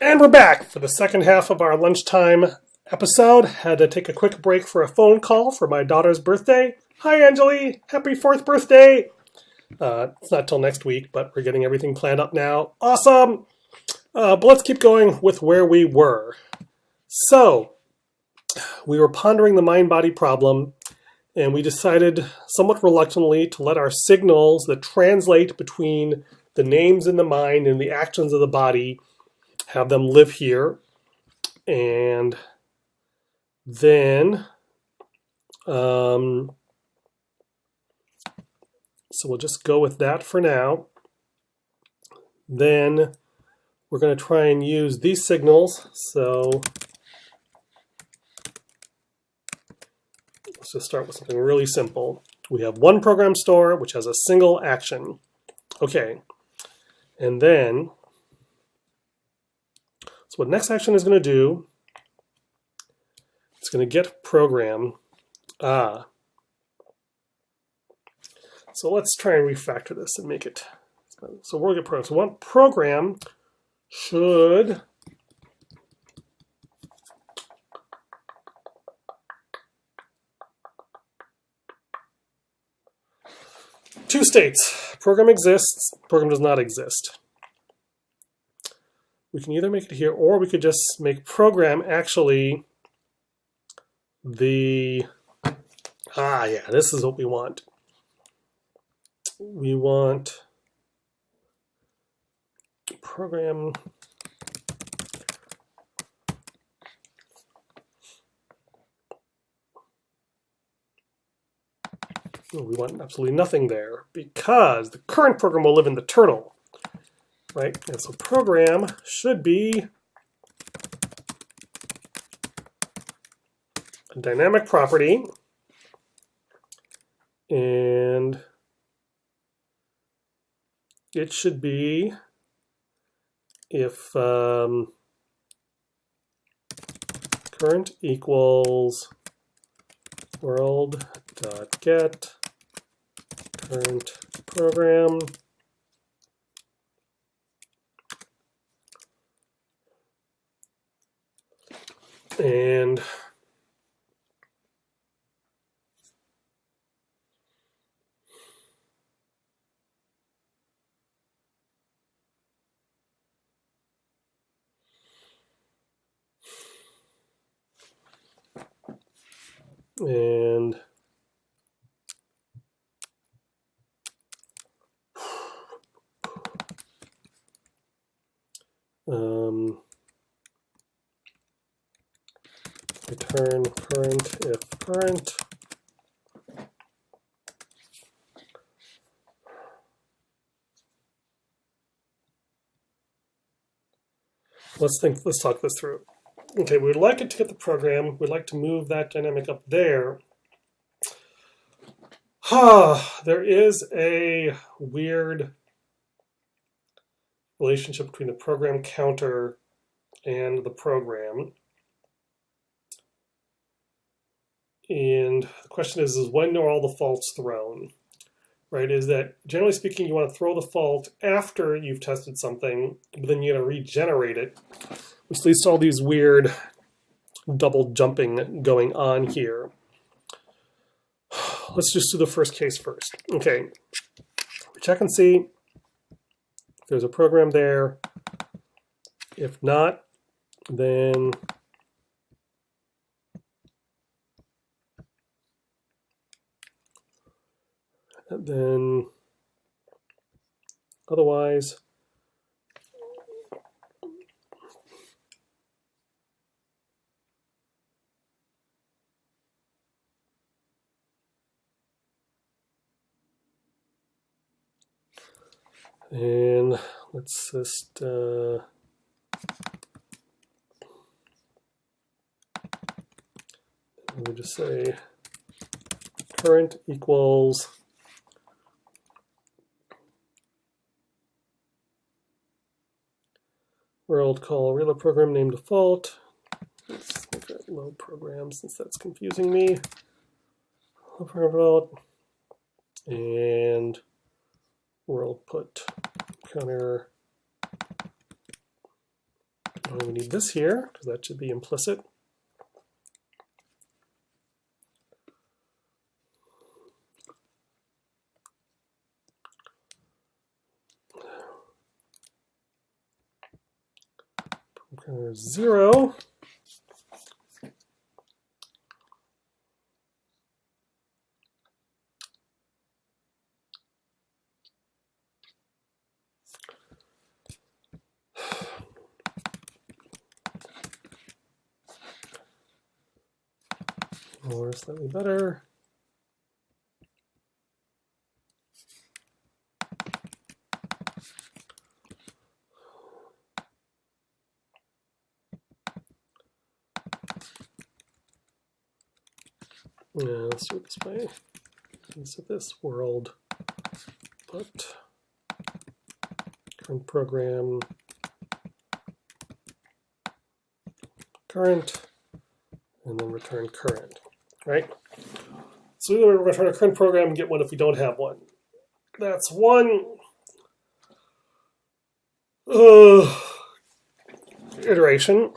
And we're back for the second half of our lunchtime episode. Had to take a quick break for a phone call for my daughter's birthday. Hi, Anjali. Happy 4th birthday. It's not till next week, but we're getting everything planned up now. Awesome. But let's keep going with where we were. So, we were pondering the mind-body problem, and we decided somewhat reluctantly to let our signals that translate between the names in the mind and the actions of the body, have them live here. And then, so we'll just go with that for now. Then we're going to try and use these signals. So let's just start with something really simple. We have one program store which has a single action. Okay. And then, so what next action is going to do, it's going to get program. So let's try and refactor this and make it. So we'll get program. So one program should two states. Program exists, program does not exist. We can either make it here, or we could just make program actually the, yeah, this is what we want. We want program we want absolutely nothing there because the current program will live in the turtle, right? And so program should be a dynamic property, and it should be if current equals world.get current program and return current if current. Let's talk this through. Okay, we'd like it to get the program. We'd like to move that dynamic up there. There is a weird relationship between the program counter and the program. And the question is when are all the faults thrown? Right? Is that generally speaking, you want to throw the fault after you've tested something, but then you got to regenerate it, which leads to all these weird double jumping going on here. Let's just do the first case first. Okay, we check and see if there's a program there. If not, then otherwise, and let's just we'll just say current equals world call reload program name default. Let's look at load program since that's confusing me. Load program default and world put counter And then we need this here, because that should be implicit. Counter 0. Or slightly better. Yeah, let's do it this way. Set this world, but current program, current, and then return current, right? So we're going to return a current program and get one if we don't have one. That's one iteration.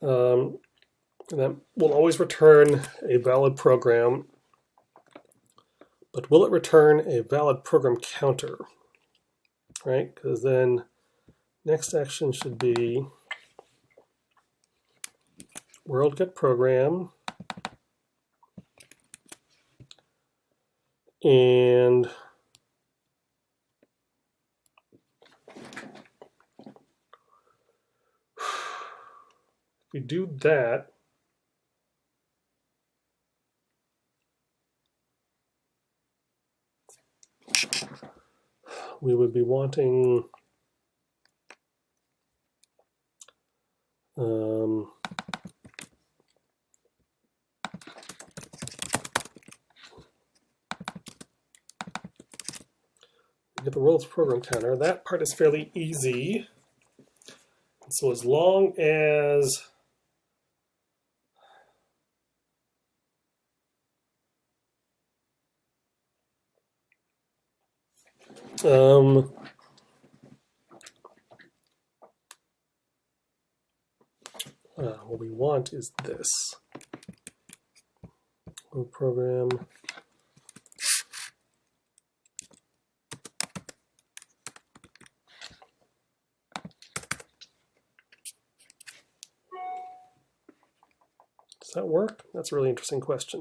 And that will always return a valid program, but will it return a valid program counter, right? Because then next action should be world get program, and if we do that, we would be wanting get the world's program counter. That part is fairly easy. So as long as what we want is this. World program. Does that work? That's a really interesting question.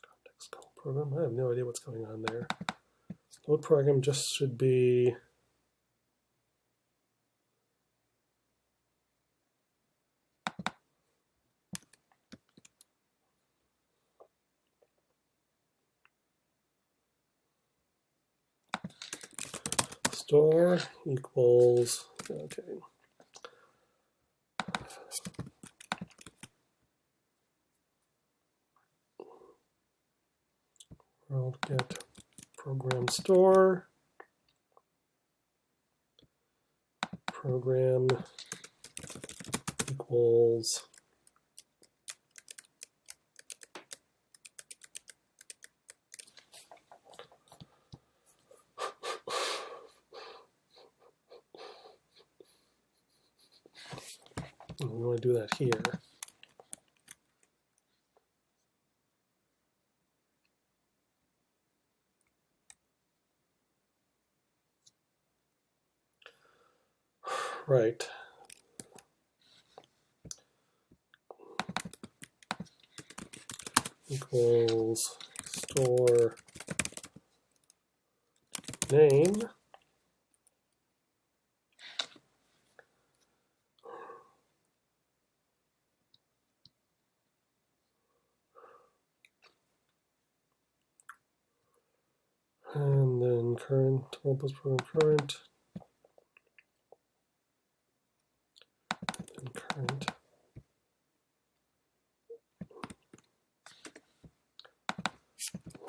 Context call program. I have no idea what's going on there. Load program just should be store equals, okay. World get program store, program equals we want to do that here. Right. Equals store name. And then current, world program current. And current.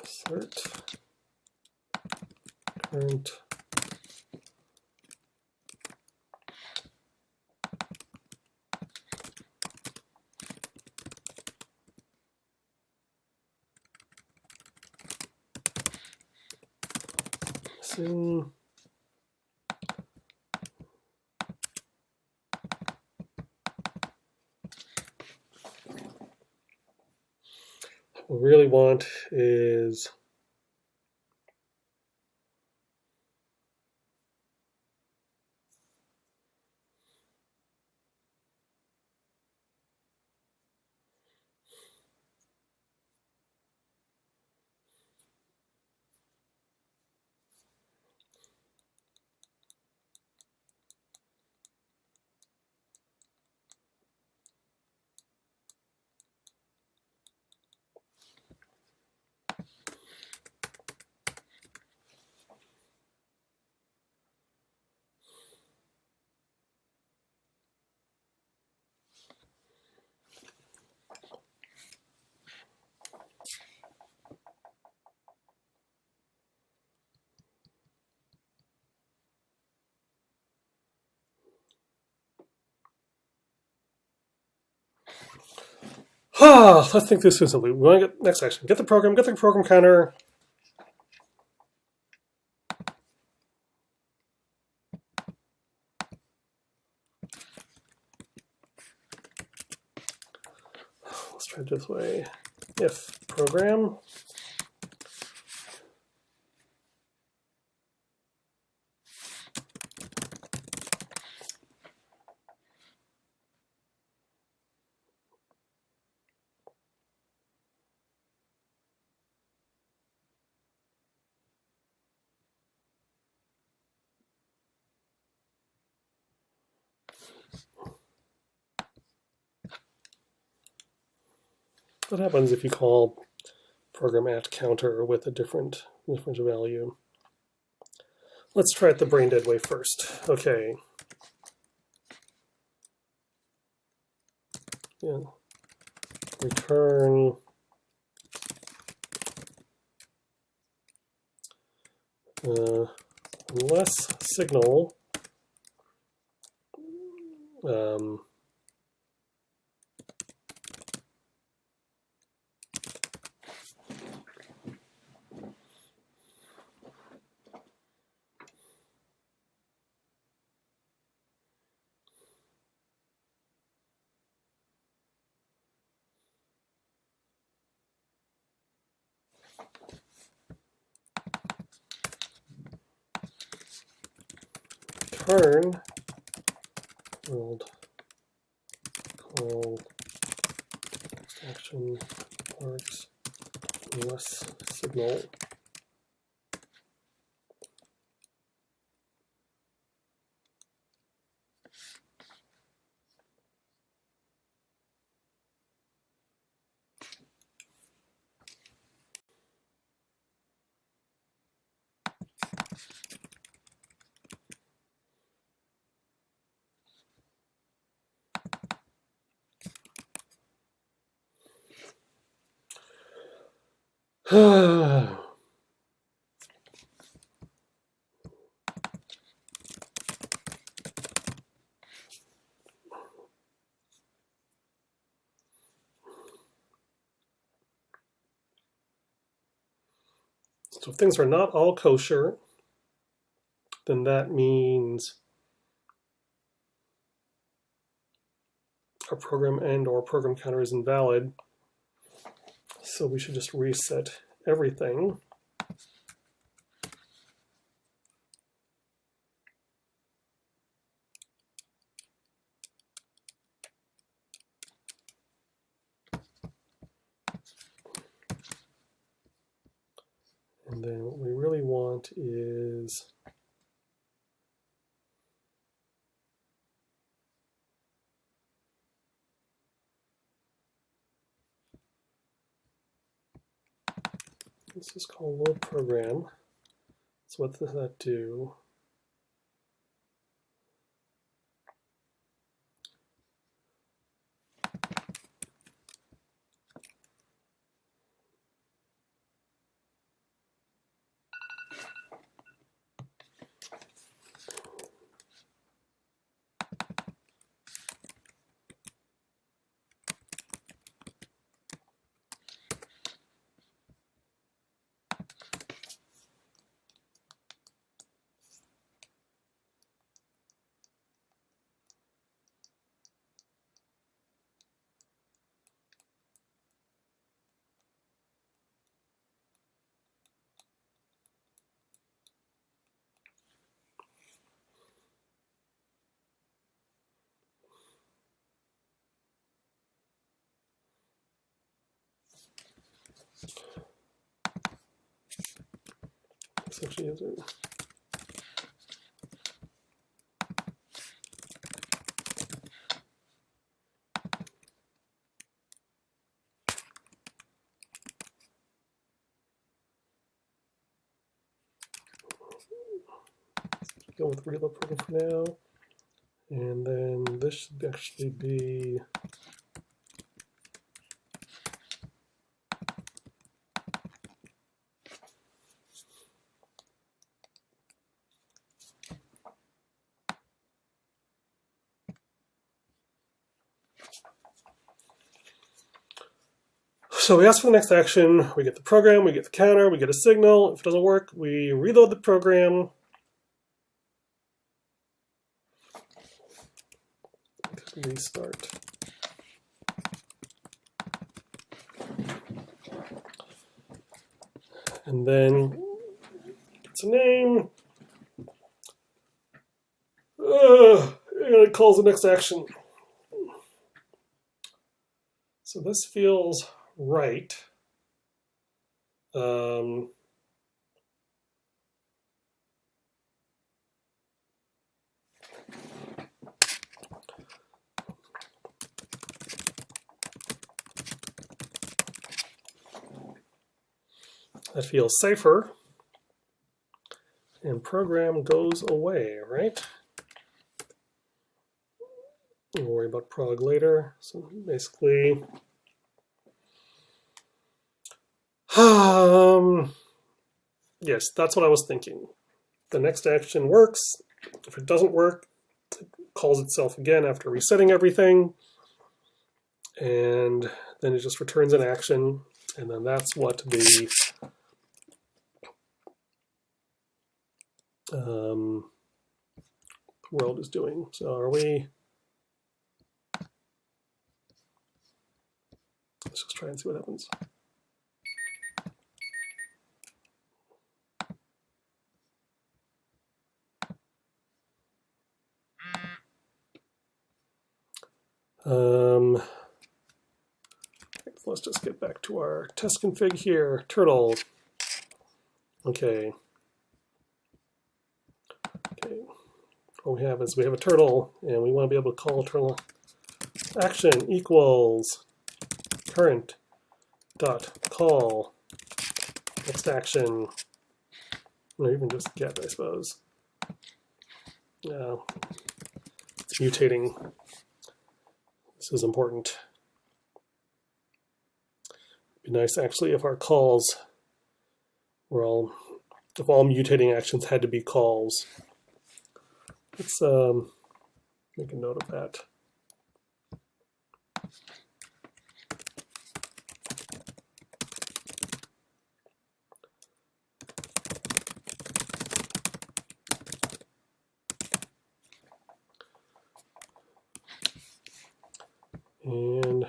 Assert. Current. in. What we really want is let's think this through simply. We want to get next section. Get the program counter. Let's try it this way. If program what happens if you call program at counter with a different value? Let's try it the brain dead way first. Okay. Yeah. Return unless signal return world called action works unless signal So if things are not all kosher, then that means our program and or program counter is invalid. So we should just reset everything. And then what we really want is this is called load program. So what does that do? actually is it? Go with reload program for now. And then this should actually be so we ask for the next action, we get the program, we get the counter, we get a signal. If it doesn't work, we reload the program. Restart. And then it's a name. And it calls the next action. So this feels right. That feels safer. And program goes away, right? We'll worry about prog later. So basically, yes, that's what I was thinking. The next action works. If it doesn't work, it calls itself again after resetting everything. And then it just returns an action. And then that's what the world is doing. So are we... Let's just try and see what happens. Let's just get back to our test config here. Turtle. Okay. What we have is we have a turtle, and we want to be able to call turtle action equals current dot call next action, or even just get, I suppose. No, it's mutating. This is important. It'd be nice actually if our calls were all, if all mutating actions had to be calls. Let's make a note of that. And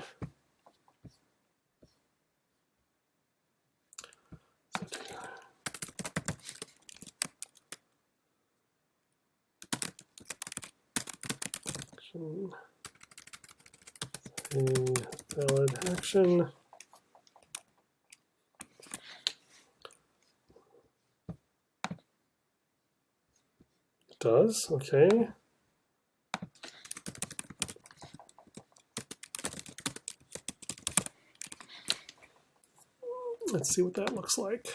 valid action. It does, okay. Let's see what that looks like.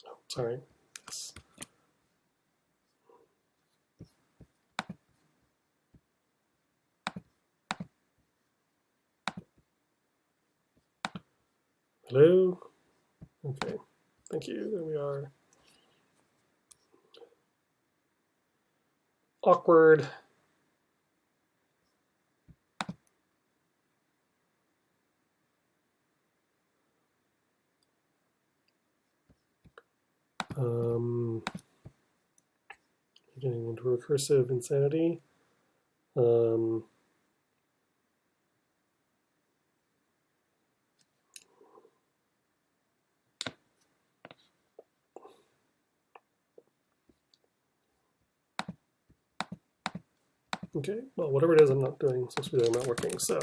Oh, sorry. Yes. Hello? Okay, thank you. There we are. Awkward. Getting into recursive insanity. Okay, well, whatever it is I'm not doing, supposed to be doing, I'm not working, so.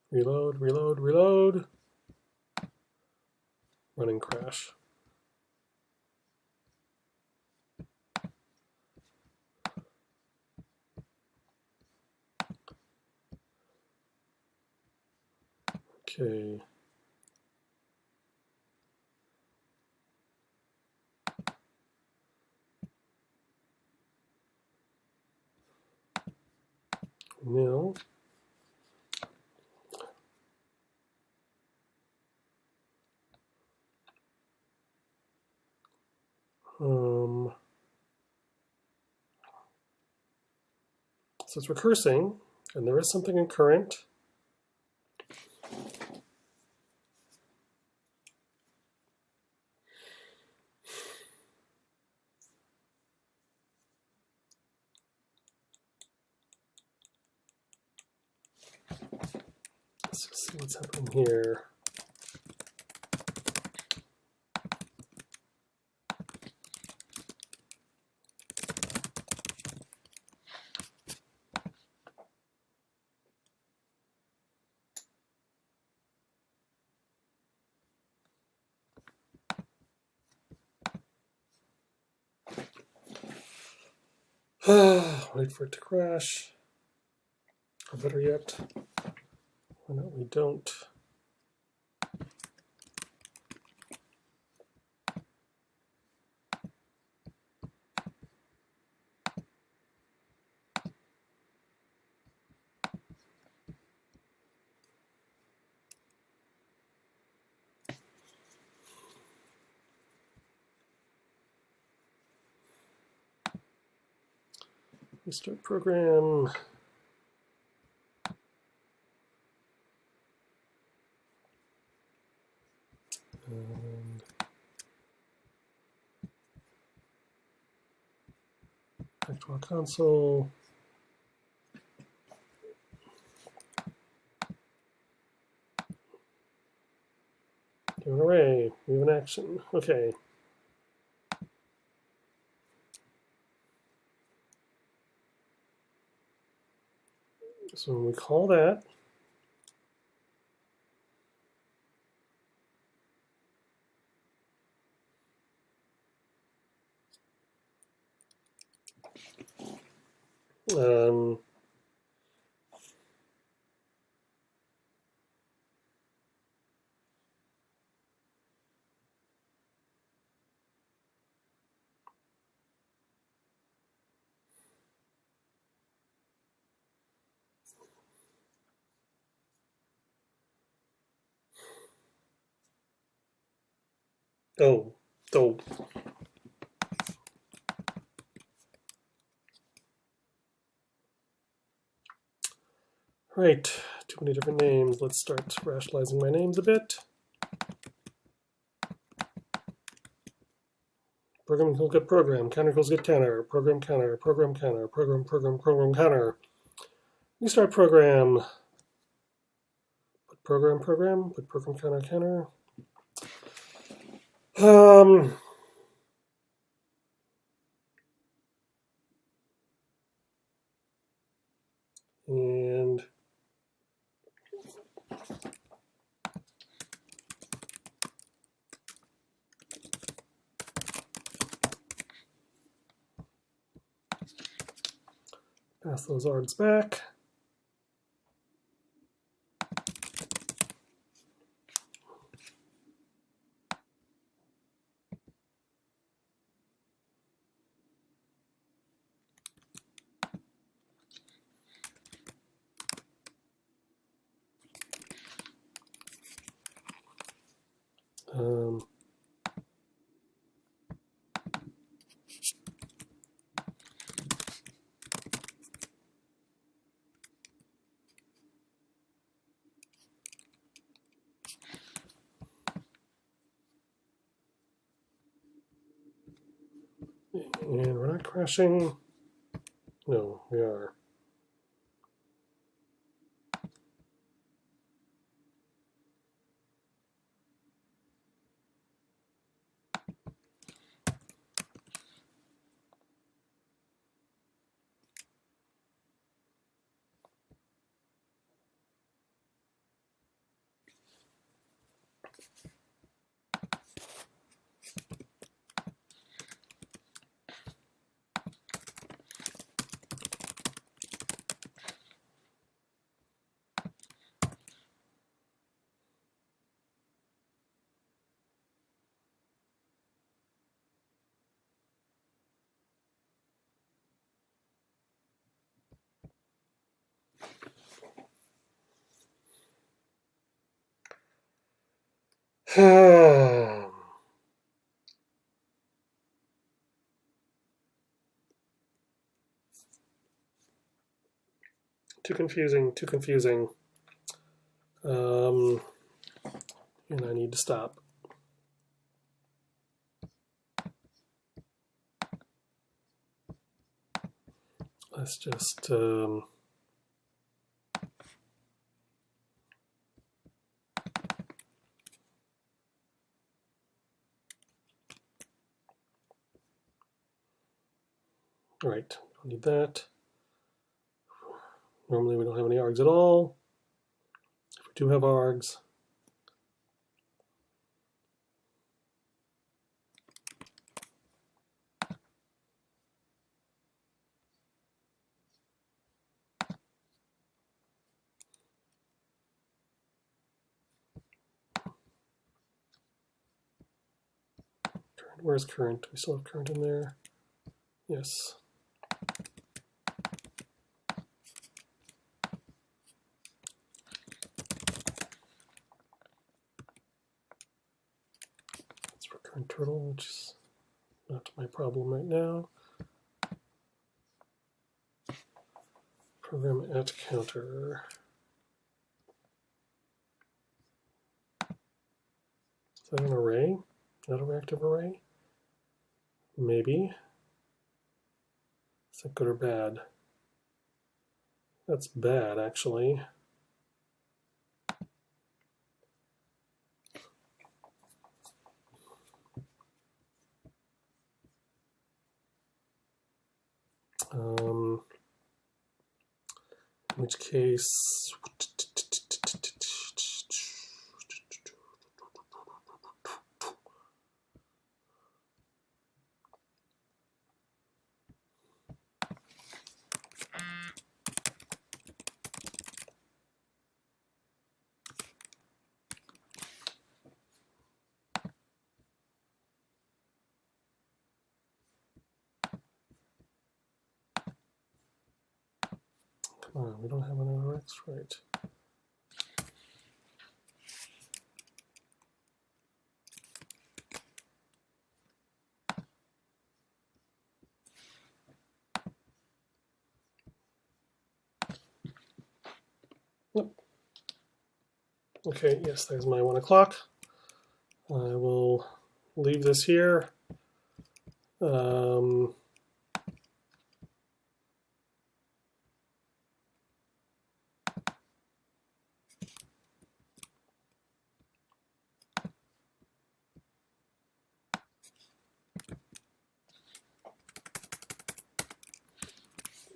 Reload, reload, reload. Running crash. Okay. Now, so it's recursing, and there is something in current. Let's just see what's happening here. Wait for it to crash. Or better yet, why not we don't. Restart program. And back to our console. Give an array. We have an action. Okay. So when we call that, oh. Right, too many different names. Let's start rationalizing my names a bit. Program equals get program, counter equals get counter, program counter, program counter, program counter. Restart program. Put program put program counter. And pass those args back. And we're not crashing. No, we are. Too confusing, too confusing. And I need to stop. Let's just all right, don't need that. Normally we don't have any args at all. If we do have args, where's current? We still have current in there. Yes. That's for current turtle, which is not my problem right now. Program at counter. Is that an array? Not a reactive array? Maybe. Is that good or bad? That's bad, actually. In which case, come on, we don't have another X, right? Nope. Okay, yes, there's my 1 o'clock. I will leave this here.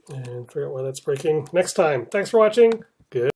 And figure out why that's breaking next time. Thanks for watching.